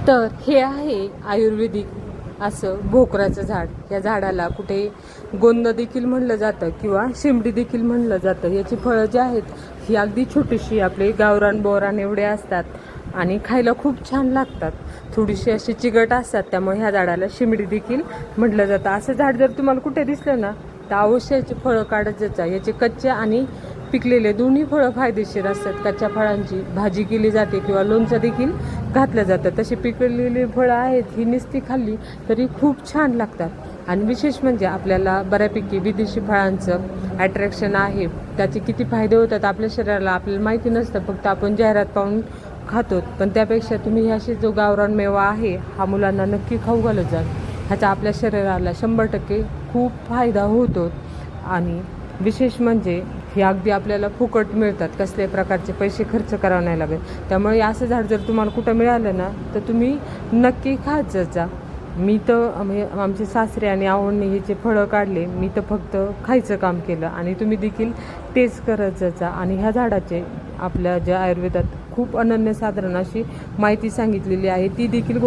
तर हे आहे आयुर्वेदिक असं भोकराचं झाड. या झाडाला कुठे गोंद देखील म्हणलं जातं किंवा शिमडी देखील म्हणलं जातं. याची फळं जी आहेत ही अगदी छोटीशी आपले गावरान बोरान एवढे असतात आणि खायला खूप छान लागतात. थोडीशी अशी चिकट असतात, त्यामुळे ह्या झाडाला शिमडी देखील म्हटलं जातं. असं झाड जर तुम्हाला कुठे दिसलं ना तर अवश्य याची फळं काढत जायचं. याचे कच्चे आणि पिकलेले दोन्ही फळं फायदेशीर असतात. कच्च्या फळांची भाजी केली जाते किंवा लोणचं देखील घातलं जातं. तशी पिकलेली फळं आहेत ही नुसती खाल्ली तरी खूप छान लागतात. आणि विशेष म्हणजे आपल्याला बऱ्यापैकी विदेशी फळांचं ॲट्रॅक्शन आहे. त्याचे किती फायदे होतात आपल्या शरीराला आपल्याला माहिती नसतं, फक्त आपण जाहिरात पाहून खातो. पण त्यापेक्षा तुम्ही ह्याशी जो गावरान मेवा आहे हा मुलांना नक्की खाऊ घालत जा. ह्याचा आपल्या शरीराला 100% खूप फायदा होतो. आणि विशेष म्हणजे हे अगदी आपल्याला फुकट मिळतात, कसल्याही प्रकारचे पैसे खर्च करावे नाही लागत. त्यामुळे असं झाड जर तुम्हाला कुठं मिळालं ना तर तुम्ही नक्की खात जा. मी तर आमचे सासरे आणि आवडणे ह्याचे फळं काढले, मी तर फक्त खायचं काम केलं आणि तुम्ही देखील तेच करत जा. आणि ह्या झाडाचे आपल्या ज्या आयुर्वेदात खूप अनन्यसाधारण अशी माहिती सांगितलेली आहे ती देखील